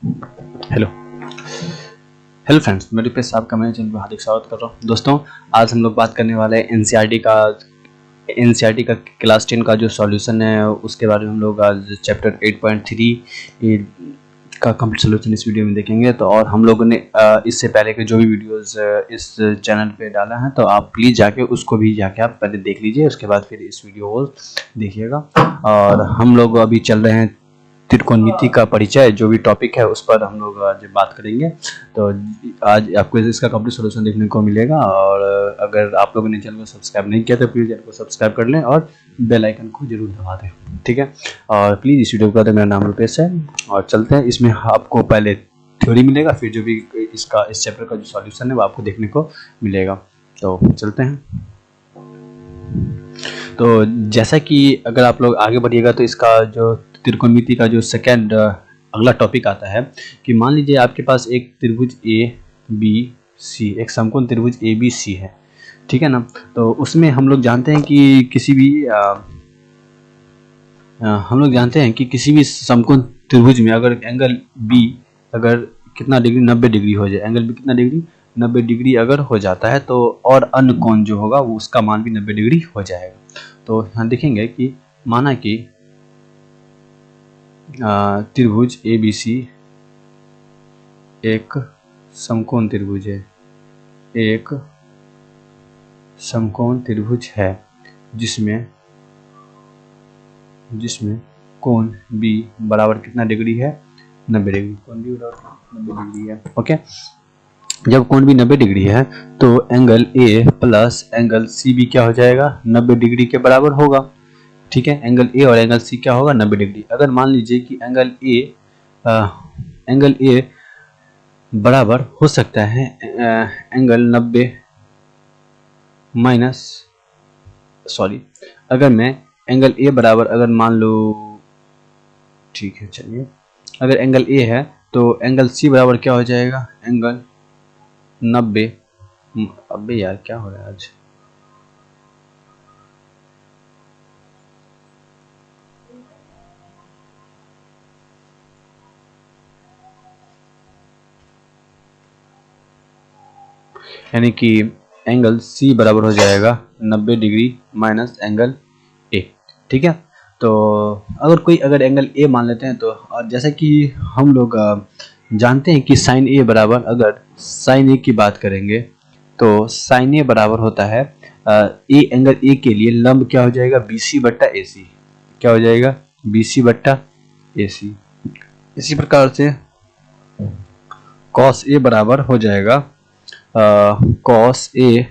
Hello hello friends, मैं रिपेश आपका मेरे चैनल पर हार्दिक स्वागत कर रहा हूँ। दोस्तों, आज हम लोग बात करने वाले हैं एनसीईआरटी का क्लास 10 का जो सॉल्यूशन है उसके बारे में। हम लोग आज चैप्टर 8.3 का कंप्लीट सॉल्यूशन इस वीडियो में देखेंगे। तो और हम लोगों ने इससे पहले के जो भी वीडियोस इस चैनल पे डाला है, तो आप प्लीज़ जाके उसको भी जाके आप पहले देख लीजिए, उसके बाद फिर इस वीडियो को देखिएगा। और हम लोग अभी चल रहे हैं त्रिकोणमिति का परिचय, जो भी टॉपिक है उस पर हम लोग आज बात करेंगे। तो आज आपको इसका कंप्लीट सॉल्यूशन देखने को मिलेगा। और अगर आप लोगों ने चैनल को सब्सक्राइब नहीं किया तो प्लीज़ चैनल को सब्सक्राइब कर लें और बेल आइकन को जरूर दबा दें, ठीक है। और प्लीज़ इस वीडियो को मेरा नाम रुपेश है और चलते हैं। इसमें आपको पहले थ्योरी मिलेगा, फिर जो भी इस चैप्टर का जो सॉल्यूशन है वो आपको देखने को मिलेगा। तो चलते हैं। तो जैसा कि अगर आप लोग आगे बढ़िएगा तो इसका जो त्रिकोणमिति का जो सेकंड अगला टॉपिक आता है कि मान लीजिए आपके पास एक त्रिभुज ए बी सी, एक समकोण त्रिभुज ए बी सी है, ठीक है ना। तो उसमें हम लोग जानते हैं कि किसी भी समकोण त्रिभुज में अगर एंगल बी अगर कितना डिग्री 90 डिग्री हो जाए, एंगल बी कितना डिग्री 90 डिग्री अगर हो जाता है तो और अन्य कोण जो होगा वो उसका मान भी 90 डिग्री हो जाएगा। तो यहाँ देखेंगे कि माना कि त्रिभुज ए बी सी एक समकोण त्रिभुज है, एक समकोण त्रिभुज है जिसमें कोण बी बराबर कितना डिग्री है 90 डिग्री। कोण बी बराबर 90 डिग्री है, ओके। जब कोण बी 90 डिग्री है तो angle A plus angle C भी क्या हो जाएगा 90 डिग्री के बराबर होगा, ठीक है। एंगल ए और एंगल सी क्या होगा 90 डिग्री। अगर मान लीजिए कि एंगल ए बराबर हो सकता है एंगल 90 माइनस अगर मैं एंगल ए बराबर अगर मान लो, ठीक है चलिए, अगर एंगल ए है तो एंगल सी बराबर क्या हो जाएगा एंगल 90। अबे यार क्या हो रहा है आज, यानी कि एंगल सी बराबर हो जाएगा 90 डिग्री माइनस एंगल ए, ठीक है। तो अगर एंगल ए मान लेते हैं तो, और जैसा कि हम लोग जानते हैं कि साइन ए बराबर, अगर साइन ए की बात करेंगे तो साइन ए बराबर होता है ए, एंगल ए के लिए लंब क्या हो जाएगा BC बट्टा AC, क्या हो जाएगा BC बट्टा AC। इसी प्रकार से cos ए बराबर हो जाएगा cos ए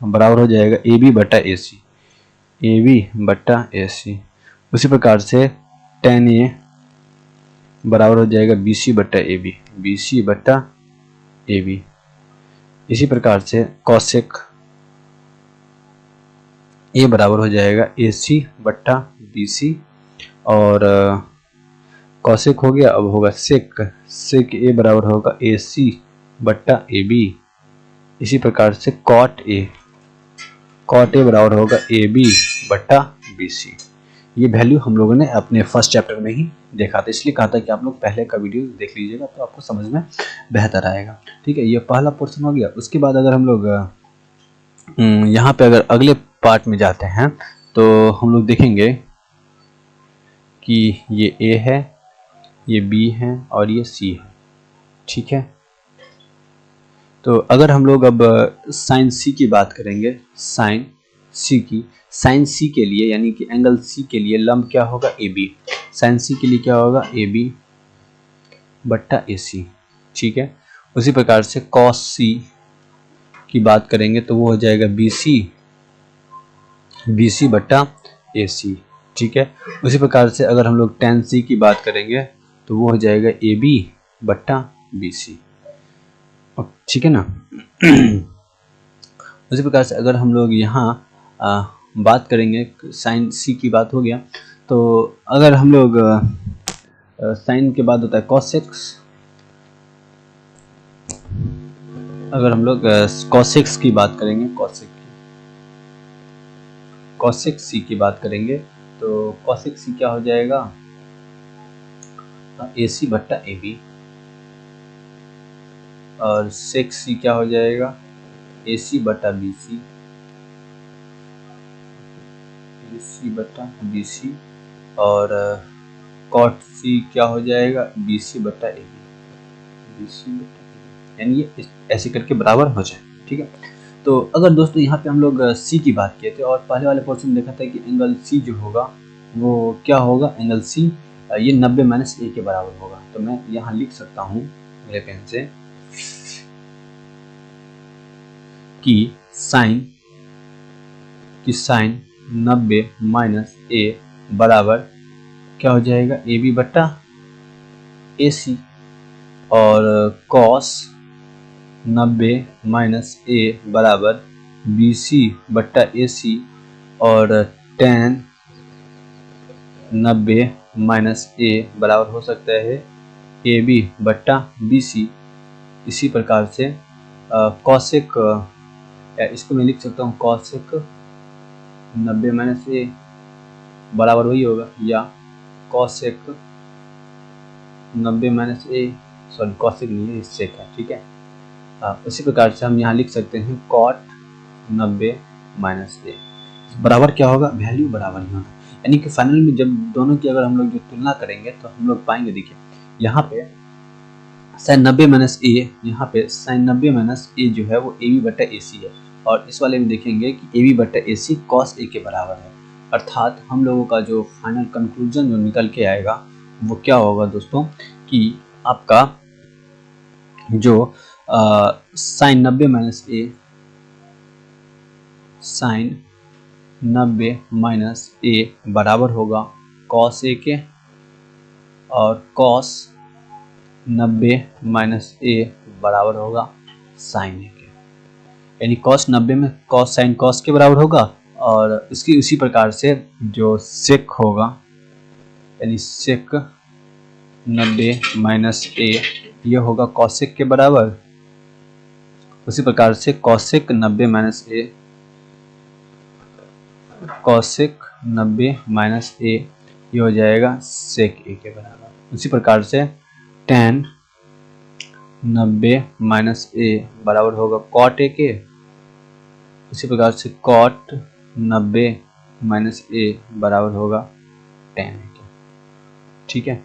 बराबर हो जाएगा AB बट्टा AC, AB बट्टा AC। उसी प्रकार से tan ए बराबर हो जाएगा BC बट्टा AB, BC बट्टा AB। इसी प्रकार से cosec ए बराबर हो जाएगा AC बट्टा BC। और cosec हो गया, अब होगा sec ए बराबर होगा AC बट्टा AB। इसी प्रकार से cot ए बराबर होगा AB बट्टा BC। ये वैल्यू हम लोगों ने अपने फर्स्ट चैप्टर में ही देखा था, इसलिए कहा था कि आप लोग पहले का वीडियो देख लीजिएगा तो आपको समझ में बेहतर आएगा, ठीक है। ये पहला पोर्शन हो गया। उसके बाद अगर हम लोग यहाँ पे अगर अगले पार्ट में जाते हैं तो हम लोग देखेंगे कि ये A है, ये B है और ये C है, ठीक है। तो अगर हम लोग अब साइन C की बात करेंगे, साइन C के लिए, यानी कि एंगल C के लिए लंब क्या होगा AB, साइन C के लिए क्या होगा AB बट्टा AC, ठीक है। उसी प्रकार से cos C की बात करेंगे तो वो हो जाएगा BC बट्टा AC, ठीक है। उसी प्रकार से अगर हम लोग tan C की बात करेंगे तो वो हो जाएगा AB बट्टा BC, ठीक है ना। उसी प्रकार से अगर हम लोग यहाँ बात करेंगे, साइन C की बात हो गया, तो अगर हम लोग साइन के बाद होता है cosec, अगर हम लोग cosec की बात करेंगे, cosec C की बात करेंगे तो cosec C क्या हो जाएगा AC बट्टा AB, और सेक सी क्या हो जाएगा, ए सी बटा बी सी, ए सी बटा बी सी, और कॉट सी क्या हो जाएगा, बी सी बटा ए बी, बी सी बटा ए बी, यानी ये ऐसे करके बराबर हो जाए। ठीक है, तो अगर दोस्तों यहाँ पे हम लोग सी की बात किए थे और पहले वाले पोर्शन में देखा था कि एंगल सी जो होगा वो क्या होगा, एंगल सी ये 90 माइनस ए के बराबर होगा। तो मैं यहाँ लिख सकता हूँ मेरे पेन से कि साइन 90 माइनस ए बराबर क्या हो जाएगा, ए बी बट्टा ए सी, और कॉस 90 माइनस ए बराबर बी सी बट्टा ए सी, और tan 90 माइनस ए बराबर हो सकता है ए बी बट्टा बी सी। इसी प्रकार से कॉसेक, इसको मैं लिख सकता हूँ कॉसेक 90 माइनस ए बराबर वही होगा, या कॉसेक 90 माइनस ए, सॉरी कॉसेक नहीं है, सेक है। ठीक है, उसी प्रकार से हम यहाँ लिख सकते हैं कॉट 90 माइनस ए बराबर क्या होगा, वैल्यू बराबर ही होना, यानी कि फाइनल में जब दोनों की अगर हम लोग जो तुलना करेंगे तो हम लोग पाएंगे, देखिए यहाँ पे साइन 90 माइनस ए, यहाँ पे साइन 90 माइनस ए जो है वो ए बी बट्टा ए सी है, और इस वाले में देखेंगे कि ए बी बट्टा ए सी कॉस ए के बराबर है। अर्थात हम लोगों का जो फाइनल कंक्लूजन जो निकल के आएगा वो क्या होगा दोस्तों, कि आपका जो साइन 90 माइनस ए, साइन 90 माइनस ए बराबर होगा कॉस ए के, और कॉस 90 माइनस ए बराबर होगा साइन ए के, यानी कॉस 90 में कॉस साइन कॉस के बराबर होगा, और इसकी उसी प्रकार से जो सेक होगा, यानी सेक 90 माइनस ए ये होगा कॉसेक के बराबर। उसी प्रकार से कॉसेक 90 माइनस ए, कॉसेक 90 माइनस ए ये हो जाएगा सेक ए के बराबर। उसी प्रकार से tan 90 माइनस ए बराबर होगा कॉट ए के। उसी प्रकार से कॉट 90 माइनस ए बराबर होगा tan ए के। ठीक है,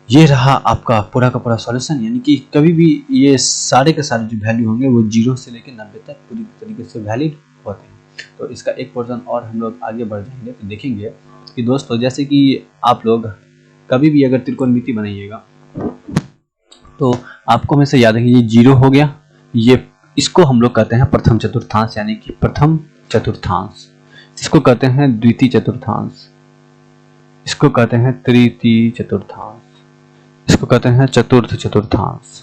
ये रहा आपका पूरा का पूरा सॉल्यूशन, यानी कि कभी भी ये सारे के सारे जो वैल्यू होंगे वो 0 से लेकर 90 तक पूरी तरीके से वैलिड होते हैं। तो इसका एक पोर्शन और हम लोग आगे बढ़ जाएंगे तो देखेंगे कि दोस्तों जैसे कि आप लोग कभी भी अगर त्रिकोणमिति बनाइएगा तो आपको हमेशा याद है कि ये 0 हो गया, ये इसको हम लोग कहते हैं प्रथम चतुर्थांश, यानी कि प्रथम चतुर्थांश, इसको कहते हैं द्वितीय चतुर्थांश, इसको कहते हैं तृतीय चतुर्थांश, इसको कहते हैं चतुर्थ चतुर्थांश।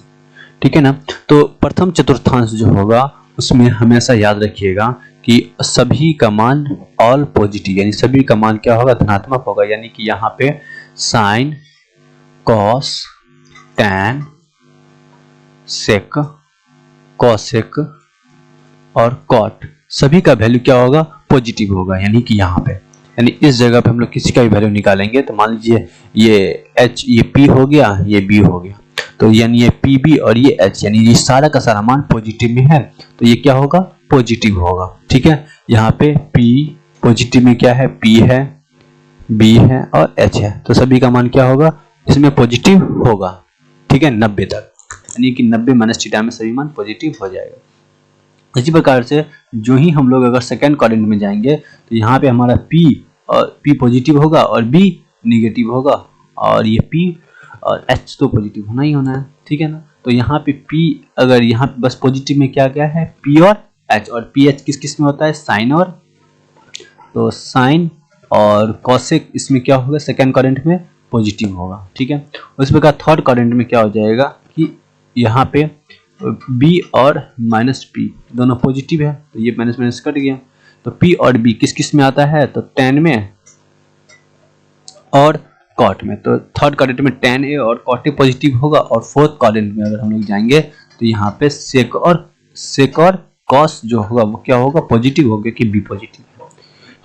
ठीक है ना, तो प्रथम चतुर्थांश जो होगा उसमें हमेशा याद रखिएगा कि सभी का मान ऑल पॉजिटिव, यानी सभी का मान क्या होगा, धनात्मक होगा, यानी कि यहाँ पे sine cos tan sec cosec और कॉट सभी का वैल्यू क्या होगा, पॉजिटिव होगा, यानी कि यहाँ पे, यानी इस जगह पे हम लोग किसी का भी वैल्यू निकालेंगे तो मान लीजिए ये h ये p हो गया, ये b हो गया, तो यानी ये पी बी और ये h, यानी ये सारा का सारा मान पॉजिटिव में है तो ये क्या होगा, पॉजिटिव होगा। ठीक है, यहाँ पे p पॉजिटिव में क्या है, p है, b है और h है, तो सभी का मान क्या होगा, इसमें पॉजिटिव होगा। ठीक है, 90 तक, यानी कि 90 माइनस थीटा में सभी मान पॉजिटिव हो जाएगा। इसी प्रकार से जो ही हम लोग अगर सेकेंड क्वाड्रेंट में जाएंगे तो यहाँ पे हमारा p और p पॉजिटिव होगा और b निगेटिव होगा, और ये p और h तो पॉजिटिव होना ही होना है। ठीक है ना, तो यहाँ पे p अगर यहाँ पे बस पॉजिटिव में क्या क्या है, p और h, और p h किस किस में होता है, साइन और, तो साइन और कॉसेक इसमें क्या होगा, सेकेंड क्वाड्रेंट में पॉजिटिव होगा। ठीक है, उस प्रकार थर्ड क्वाड्रेंट में क्या हो जाएगा कि यहाँ पे b और माइनस p दोनों पॉजिटिव है, तो ये माइनस माइनस कट गया, तो p और b किस किस में आता है, तो tan में और कॉट में, तो थर्ड क्वाड्रेंट में tan a और कॉट a पॉजिटिव होगा, और फोर्थ क्वाड्रेंट में अगर हम लोग जाएंगे तो यहाँ पे सेक और कॉस जो होगा वो क्या होगा, पॉजिटिव होगा कि b पॉजिटिव है।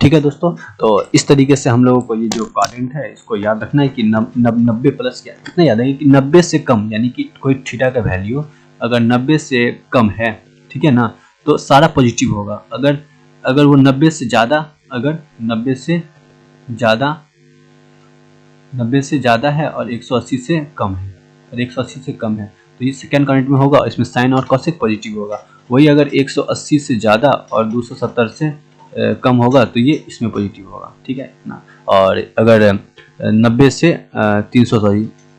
ठीक है दोस्तों, तो इस तरीके से हम लोगों को ये जो क्वाड्रेंट है इसको याद रखना है कि 90 प्लस क्या, कितना याद है कि 90 से कम, यानी कि कोई थीटा का वैल्यू अगर 90 से कम है, ठीक है ना, तो सारा पॉजिटिव होगा। अगर वो 90 से ज़्यादा, अगर 90 से ज़्यादा है और 180 से कम है, और 180 से कम है, तो ये सेकेंड क्वाड्रेंट में होगा, इसमें साइन और कॉसेक पॉजिटिव होगा। वही अगर 180 से ज़्यादा और 270 से कम होगा तो ये इसमें पॉजिटिव होगा, ठीक है ना। और अगर 90 से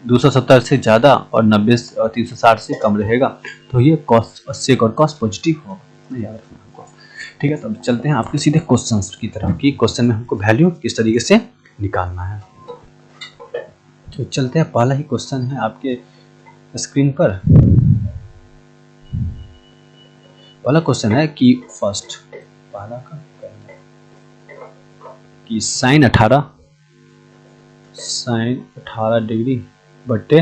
270 से ज़्यादा और 90 और 360 से कम रहेगा तो ये कॉस सेक और कॉस पॉजिटिव होगा, याद रखना हमको, ठीक है। तो अब चलते हैं आपके सीधे क्वेश्चन की तरफ कि क्वेश्चन में हमको वैल्यू किस तरीके से निकालना है। तो चलते हैं, पहला ही क्वेश्चन है आपके स्क्रीन पर। पहला क्वेश्चन है कि फर्स्ट पहला का कि साइन 18 डिग्री बटे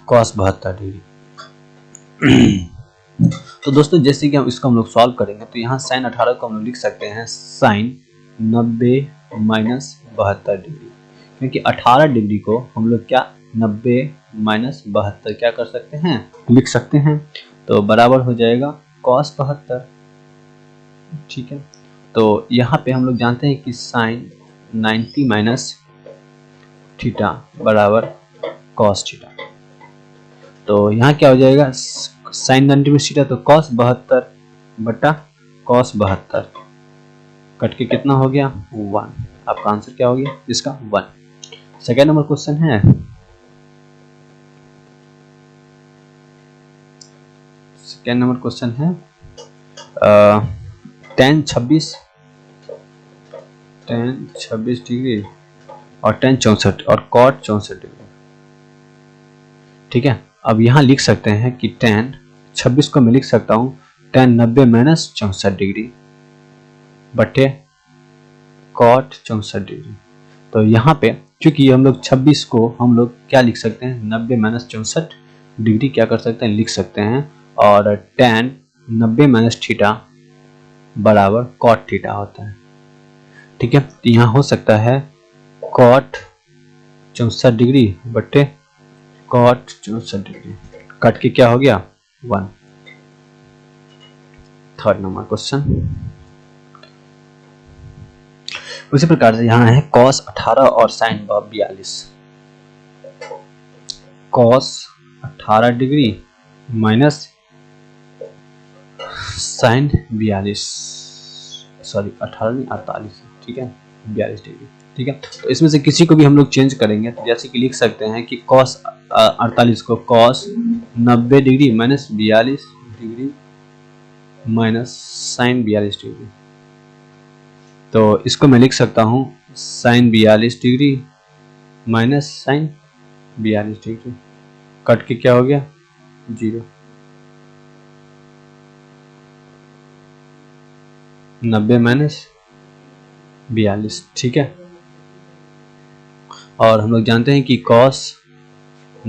कॉस 72 डिग्री। तो दोस्तों जैसे कि हम इसको लोग सॉल्व करेंगे तो यहाँ साइन 18 को हम लोग लिख सकते हैं साइन 90 माइनस 72 डिग्री, क्योंकि 18 डिग्री को हम लोग क्या 90 माइनस 72 क्या कर सकते हैं, लिख सकते हैं। तो बराबर हो जाएगा कॉस 72, ठीक है। तो यहाँ पे हम लोग जानते हैं कि साइन 90 माइनस थीटा बराबर कॉस थीटा। तो यहाँ क्या हो जाएगा, साइन 90 में थीटा तो कॉस 72 बटा कॉस 72 कट के कितना हो गया 1। आपका आंसर क्या हो गया इसका 1। सेकेंड नंबर क्वेश्चन है, सेकेंड नंबर क्वेश्चन है tan 26 डिग्री और tan 64 और cot 64 डिग्री, ठीक है। अब यहाँ लिख सकते हैं कि tan 26 को मैं लिख सकता हूँ tan 90 माइनस 64 डिग्री बटे cot 64 डिग्री। तो यहाँ पे क्योंकि हम लोग 26 को हम लोग क्या लिख सकते हैं 90 माइनस 64 डिग्री क्या कर सकते हैं लिख सकते हैं, और tan 90 माइनस थीटा बराबर cot थीटा होता है, ठीक है। तो यहाँ हो सकता है cot 64 डिग्री बटे cot 64 डिग्री कट के क्या हो गया 1। थर्ड नंबर क्वेश्चन उसी प्रकार से यहाँ है cos 18 और sin 42। cos 18 degree minus sin 42, sorry 18 नहीं 48, ठीक है 42 डिग्री, ठीक है। तो इसमें से किसी को भी हम लोग चेंज करेंगे, तो जैसे कि लिख सकते हैं कि cos 48 को cos 90 degree minus 42 degree minus sin 42 degree. तो इसको मैं लिख सकता हूँ sin 42 degree minus sin 42 degree cut के क्या हो गया 0। 90 माइनस 42, ठीक है। और हम लोग जानते हैं कि cos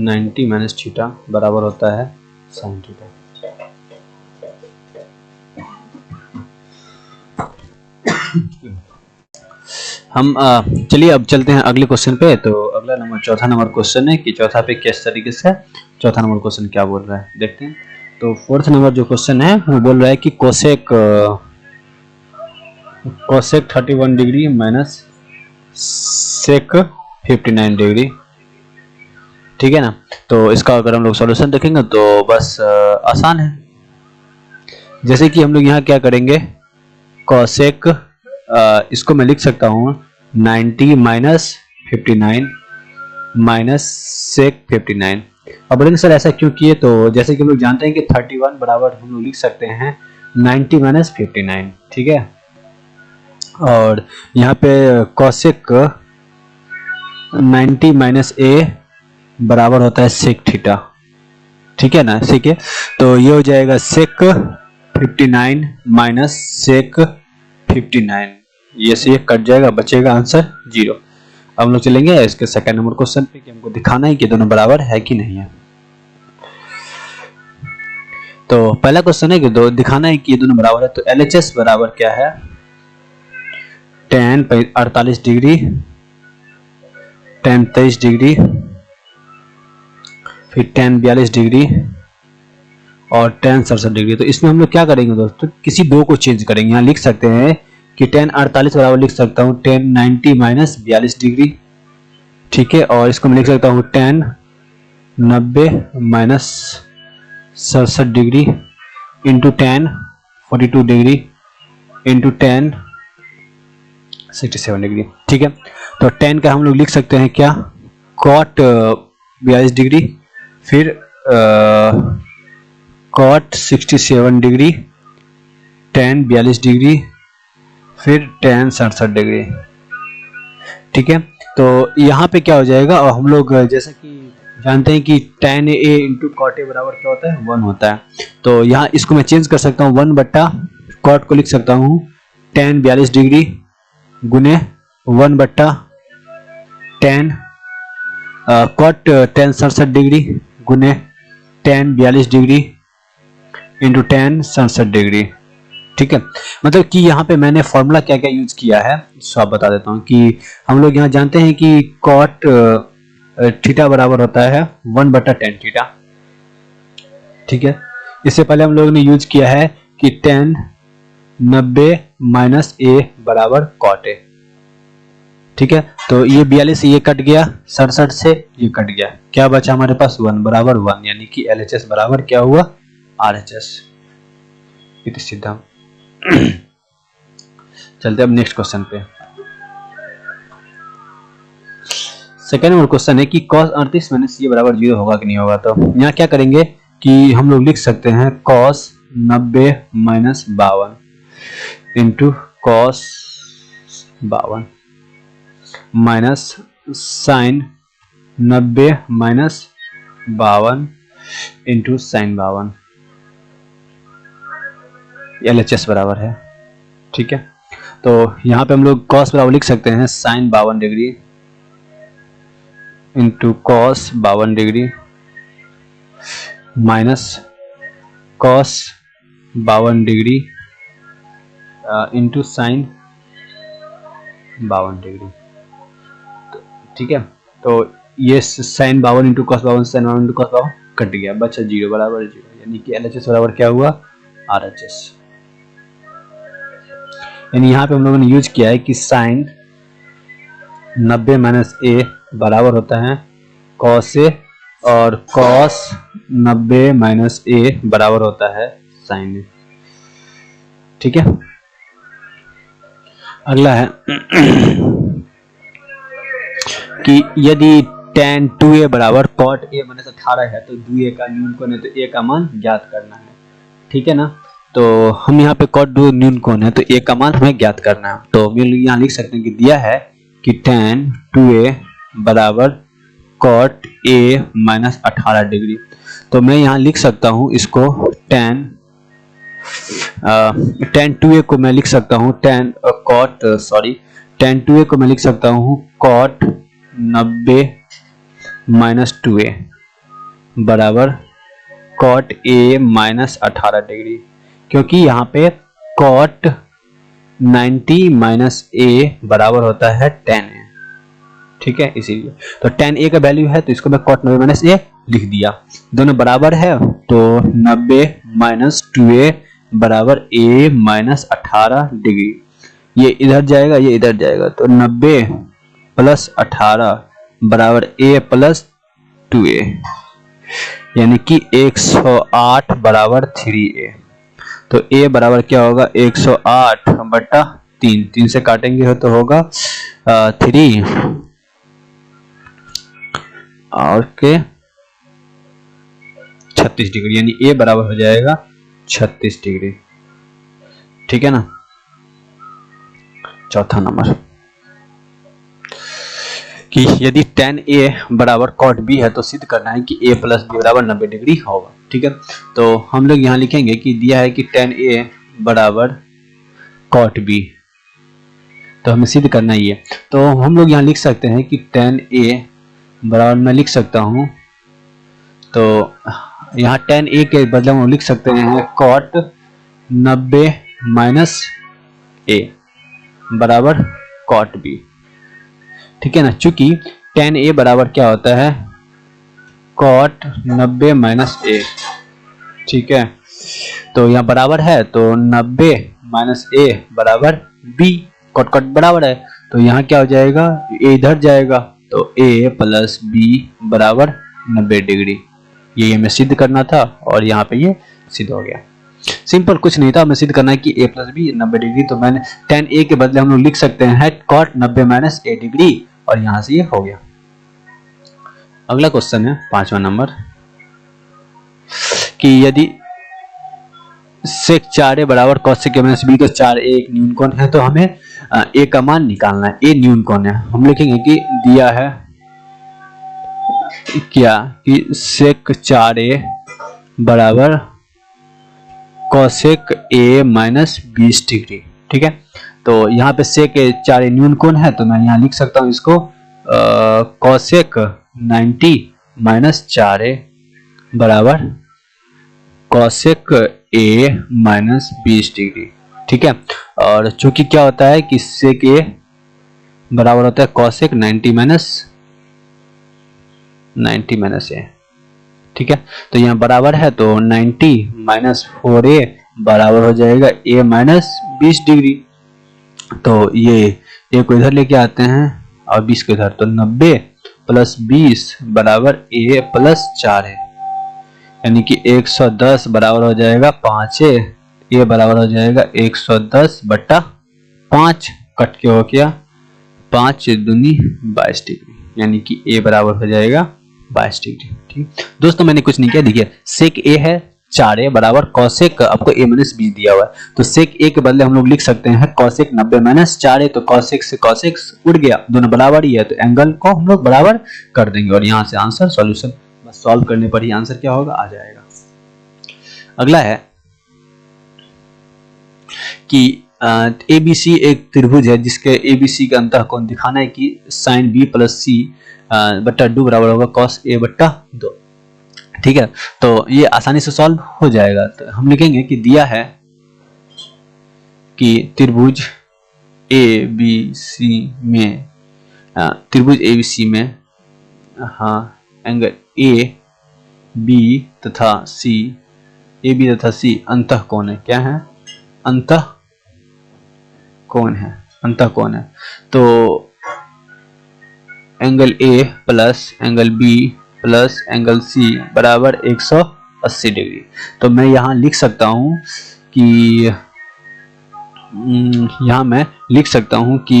90 माइनस थीटा बराबर होता है sin थीटा। हम चलिए अब चलते हैं अगले क्वेश्चन पे। तो अगला नंबर चौथा नंबर क्वेश्चन है कि चौथा पे किस तरीके से चौथा नंबर क्वेश्चन क्या बोल रहा है देखते हैं। तो फोर्थ नंबर जो क्वेश्चन है वो बोल रहा है कि cosec 31 degree minus sec 59 degree, ठीक है ना। तो इसका अगर हम लोग सॉल्यूशन देखेंगे तो बस आसान है। जैसे कि हम लोग यहाँ क्या करेंगे कोसेक इसको मैं लिख सकता हूँ 90 माइनस 59 माइनस सेक 59। अब बोलेंगे सर ऐसा क्यों किए, तो जैसे कि हम लोग जानते हैं कि 31 बराबर हम लोग लिख सकते हैं 90 माइनस 59, ठीक है। और यहाँ पे कोसेक 90 माइनस ए बराबर होता है सेक थीटा, ठीक है ना। ठीक है, तो ये हो जाएगा सेक 59 माइनस सेक 59, ये से ये कट जाएगा, बचेगा आंसर 0। अब हम लोग चलेंगे इसके सेकंड नंबर क्वेश्चन पे कि हमको दिखाना है कि दोनों बराबर है कि नहीं है। तो पहला क्वेश्चन है कि दिखाना है कि ये दोनों बराबर है। तो LHS बराबर क्या है tan 48 डिग्री tan 23 डिग्री फिर tan 42 डिग्री और tan 67 डिग्री। तो इसमें हम लोग क्या करेंगे दोस्तों, किसी दो को चेंज करेंगे। यहाँ लिख सकते हैं कि tan 48 बराबर लिख सकता हूँ tan 90 माइनस 42 डिग्री, ठीक है। और इसको मैं लिख सकता हूँ tan 90 minus 67 degree into tan 42 degree into tan 67 degree, ठीक है। तो tan का हम लोग लिख सकते हैं क्या, cot 42 डिग्री, फिर cot 67 डिग्री, tan 42 डिग्री, फिर tan 67 डिग्री, ठीक है। तो यहाँ पे क्या हो जाएगा, और हम लोग जैसा कि जानते हैं कि tan a into cot a बराबर क्या होता है, 1 होता है। तो यहाँ इसको मैं चेंज कर सकता हूँ, 1 बट्टा cot को लिख सकता हूँ tan 42 डिग्री गुने 1 बट्टा tan cot tan 67 डिग्री गुने tan 42 degree into tan 67 degree, ठीक है। मतलब कि यहाँ पे मैंने फॉर्मूला क्या क्या यूज किया है सो आप बता देता हूँ कि हम लोग यहाँ जानते हैं कि cot थीटा बराबर होता है 1 बटा tan थीटा, ठीक है। इससे पहले हम लोगों ने यूज किया है कि tan 90 माइनस a बराबर cot a, ठीक है। तो ये 42 ये कट गया, 67 से ये कट गया, क्या बचा हमारे पास 1 बराबर 1, यानी कि LHS बराबर क्या हुआ, RHS। इति सिद्धम। चलते अब नेक्स्ट क्वेश्चन पे। सेकेंड नंबर क्वेश्चन है कि cos 38 माइनस ये बराबर 0 होगा कि नहीं होगा। तो यहाँ क्या करेंगे कि हम लोग लिख सकते हैं cos 90 minus 52 into cos 52 minus sine 90 minus 52 into sine 52, LHS बराबर है, ठीक है। तो यहाँ पे हम लोग cos बराबर लिख सकते हैं sine 52 degree into cos 52 degree minus cos 52 degree into sine 52 degree, ठीक है। तो ये sine 52 into cos 52 sine 52 into cos 52 cut गया, बचा 0 बराबर 0, यानी कि LHS बराबर क्या हुआ, RHS। यानी यहाँ पे हम लोगों ने यूज किया है कि साइन 90 माइनस a बराबर होता है cos a और cos 90 माइनस a बराबर होता है साइन a, ठीक है। अगला है कि यदि tan 2a बराबर cot a माइनस 18 है तो 2a का न्यूनकोण है तो a का मान ज्ञात करना है, ठीक है ना। तो हम यहाँ पे cot 2 न्यूनकोण है तो a का मान हमें ज्ञात करना है। तो हम यहाँ लिख सकते हैं कि दिया है कि tan 2a बराबर cot a माइनस 18 डिग्री। तो मैं यहाँ लिख सकता हूँ इसको tan 2a को मैं लिख सकता हूँ tan 2a को मैं लिख सकता हूँ cot 90 माइनस 2a बराबर cot a माइनस 18 डिग्री, क्योंकि यहाँ पे cot 90 माइनस a बराबर होता है tan a, ठीक है। इसीलिए तो tan a का वैल्यू है तो इसको मैं cot 90 माइनस a लिख दिया, दोनों बराबर है तो 90 माइनस 2a बराबर a माइनस 18 डिग्री। ये इधर जाएगा ये इधर जाएगा तो 90 प्लस 18 बराबर a प्लस 2a, यानी कि 108 बराबर 3a। तो a बराबर क्या होगा 108 बटा 3 से काटेंगे तो होगा 3 और के 36 डिग्री, यानी a बराबर हो जाएगा 36 डिग्री, ठीक है ना। चौथा नंबर कि यदि tan a बराबर cot b है तो सिद्ध करना है कि a प्लस b बराबर 90 डिग्री होगा, ठीक है। तो हम लोग यहाँ लिखेंगे कि दिया है कि tan a बराबर cot b, तो हमें सिद्ध करना ही है। तो हम लोग यहाँ लिख सकते हैं कि tan a बराबर मैं लिख सकता हूँ, तो यहाँ tan a के बदले हम लिख सकते हैं cot 90 माइनस a बराबर cot b, ठीक है ना। चूंकि tan a बराबर क्या होता है cot 90 माइनस a, ठीक है, तो यहाँ बराबर है तो 90 माइनस ए बराबर बी, कट कट बराबर है, तो यहाँ क्या हो जाएगा, ए इधर जाएगा, तो ए प्लस बी बराबर 90 डिग्री। ये हमें सिद्ध करना था और यहाँ पे ये सिद्ध हो गया। सिंपल, कुछ नहीं था, हमें सिद्ध करना है कि a प्लस बी 90 डिग्री, तो मैंने tan a के बदले हम लोग लिख सकते हैं cot 90 माइनस a डिग्री, और यहाँ से ये हो गया। अगला क्वेश्चन है 5वां नंबर कि यदि sec 4a बराबर cos sec a minus b का 4a एक न्यून कोण है, तो हमें a का मान निकालना है। a न्यून कोण है, हम लिखेंगे कि दिया है क्या कि sec 4a बराबर cosec a माइनस 20 डिग्री। ठीक है, तो यहाँ पे sec 4a न्यून कोण है, तो मैं यहाँ लिख सकता हूँ इसको cosec 90 माइनस 4a बराबर cosec a माइनस 20 डिग्री। ठीक है, और चूंकि क्या होता है कि sec a बराबर होता है cosec 90 माइनस a। ठीक है, तो यहाँ बराबर है तो 90 माइनस 4a बराबर हो जाएगा a माइनस 20 डिग्री। तो ये a को इधर लेके आते हैं और 20 को इधर, तो 90 प्लस 20 बराबर a प्लस 4 है, यानी कि 110 बराबर हो जाएगा 5a, a बराबर हो जाएगा 110 बट्टा 5, कट के हो गया 5 दूनी 22 डिग्री, यानी कि a बराबर हो जाएगा 22 डिग्री। ठीक दोस्तों, मैंने कुछ नहीं किया, देखिए सेक a है 4a बराबर कॉसेक, आपको a माइनस 20 दिया हुआ है, तो सेक a के बदले हम लोग लिख सकते हैं कॉसेक 90 माइनस 4a, तो कॉसेक से कॉसेक उड़ गया, दोनों बराबर ही है, तो एंगल को हम लोग बराबर कर देंगे और यहाँ से आंसर सॉल्यूशन, बस सॉल्व करने पर ही आंसर क्या होगा, आ जाएगा। अगला है कि ABC एक त्रिभुज है जिसके ABC का अंतःकोण दिखाना है कि साइन B प्लस C बट्टा 2 बराबर होगा cos A बट्टा 2। ठीक है, तो ये आसानी से सॉल्व हो जाएगा। तो हम लिखेंगे कि दिया है कि त्रिभुज ABC में एंगल AB तथा C अंतःकोण है, क्या है, अंतःकोण है, तो angle A plus angle B plus angle C बराबर 180 डिग्री। तो मैं यहाँ लिख सकता हूँ कि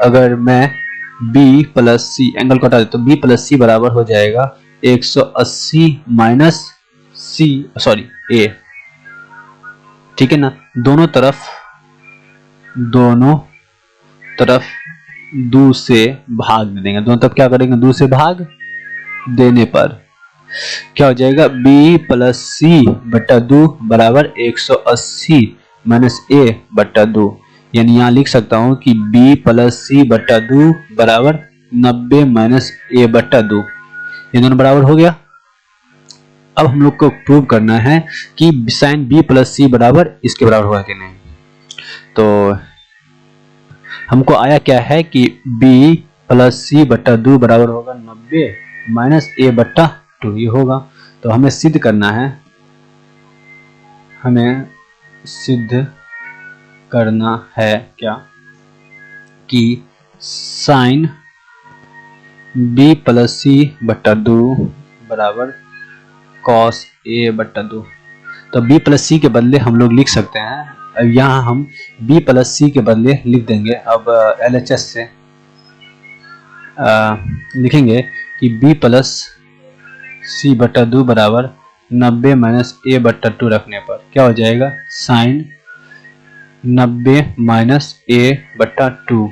अगर मैं B प्लस C एंगल को हटा दे तो B प्लस C बराबर हो जाएगा 180 माइनस A। ठीक है ना, दोनों तरफ 2 से भाग दे देंगे, दोनों तरफ क्या करेंगे, 2 से भाग देने पर क्या हो जाएगा, B प्लस C बट्टा 2 बराबर 180 माइनस A बट्टा 2, यानी यहाँ लिख सकता हूँ कि B प्लस C बट्टा 2 बराबर 90 माइनस A बट्टा 2, ये दोनों बराबर हो गया। अब हम लोग को प्रूव करना है कि साइन B प्लस C बराबर इसके बराबर होगा कि नहीं। तो हमको आया क्या है कि B प्लस C बट्टा 2 बराबर होगा 90 माइनस A बट्टा 2, ये होगा। तो हमें सिद्ध करना है क्या कि साइन B प्लस C बट्टा 2 बराबर cos A बट्टा 2। तो B प्लस C के बदले हम लोग लिख सकते हैं, अब यहाँ हम B प्लस C के बदले लिख देंगे, अब LHS से लिखेंगे कि B प्लस C बट्टा 2 बराबर 90 माइनस A बट्टा 2 रखने पर क्या हो जाएगा, साइन 90 माइनस A बट्टा 2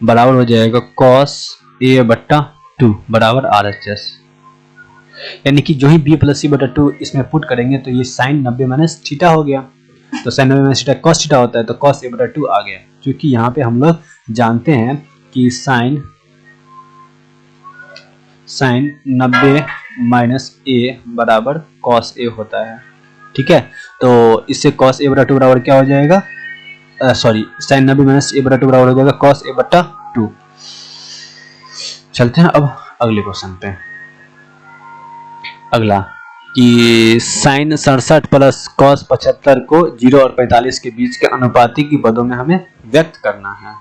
बराबर हो जाएगा cos A बट्टा 2 बराबर RHS, यानी कि जो ही B प्लस C बटा 2 इसमें पुट करेंगे तो ये साइन 90 माइनस थीटा हो गया, तो sine 90 minus theta cos theta होता है, तो cos A बटा 2 आ गया, क्योंकि यहाँ पे हम लोग जानते हैं कि साइन 90 माइनस A बराबर cos A होता है। ठीक है, तो इससे cos A बटा 2 बराबर क्या हो जाएगा, साइन 90 माइनस A बटा 2 बराबर हो जाएगा cos A बटा 2। चलते हैं अब अगले क्वेश्चन पे। अगला कि साइन 67 प्लस कॉस 75 को 0 और 45 के बीच के अनुपाती की पदों में हमें व्यक्त करना है।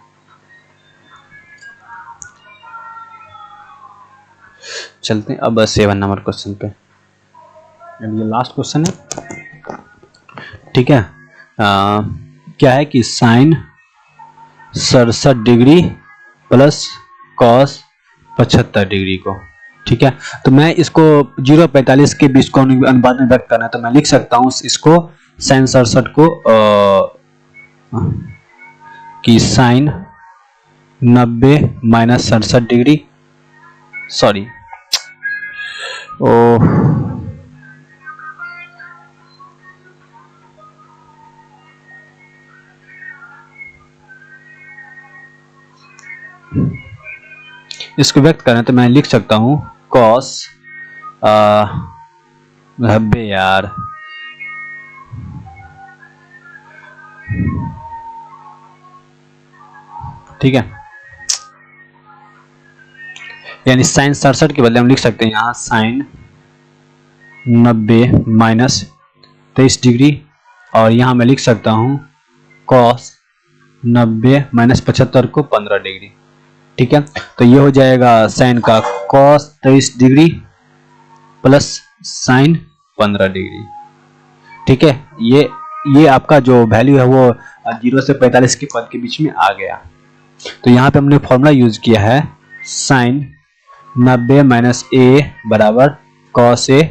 चलते हैं अब 7 नंबर क्वेश्चन पे। ये लास्ट क्वेश्चन है, ठीक है। क्या है कि sine 67 degree plus cos 75 degree को, ठीक है। तो मैं इसको 0 45 के बीच को अनुपात में व्यक्त करना है, तो मैं लिख सकता हूं इसको साइन 67 को कि साइन 90 माइनस 67 डिग्री, सॉरी इसको व्यक्त करना है, तो मैं लिख सकता हूं कॉस 90 यार, ठीक है। यानी साइन 67 के बदले हम लिख सकते हैं यहां साइन 90 माइनस 23 डिग्री, और यहां मैं लिख सकता हूं कॉस 90 माइनस 75 को 15 डिग्री, ठीक है। तो ये हो जाएगा साइन का cos 23 degree plus sign 15 degree, ठीक है। ये आपका जो वैल्यू है वो 0 से 45 के पद के बीच में आ गया। तो यहाँ पे हमने फॉर्मूला यूज किया है साइन 90 माइनस ए बराबर कॉस ए,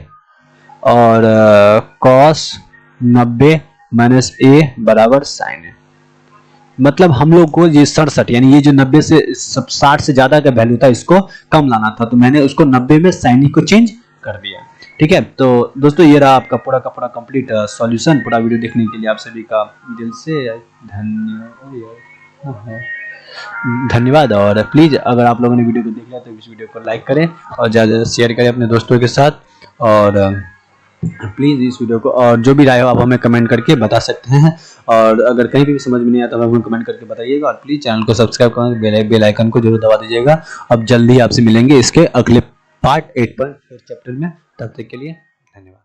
और कॉस 90 माइनस ए बराबर साइन ए। मतलब हम लोग को ये 67 यानी ये जो 90 से 60 से ज्यादा का वैल्यू था इसको कम लाना था, तो मैंने उसको 90 में साइन को चेंज कर दिया, ठीक है। तो दोस्तों ये रहा आपका पूरा का पूरा कंप्लीट सॉल्यूशन। पूरा वीडियो देखने के लिए आप सभी का दिल से धन्यवाद। और प्लीज अगर आप लोगों ने वीडियो को देख लिया तो इस वीडियो को लाइक करें और ज़्यादा शेयर करें अपने दोस्तों के साथ, और प्लीज़ इस वीडियो को, और जो भी राय हो आप हमें कमेंट करके बता सकते हैं, और अगर कहीं भी समझ में नहीं आता तो हमें कमेंट करके बताइएगा, और प्लीज़ चैनल को सब्सक्राइब करें, बेल आइकन को जरूर दबा दीजिएगा। अब जल्दी आपसे मिलेंगे इसके अगले पार्ट 8 पर चैप्टर में, तब तक के लिए धन्यवाद।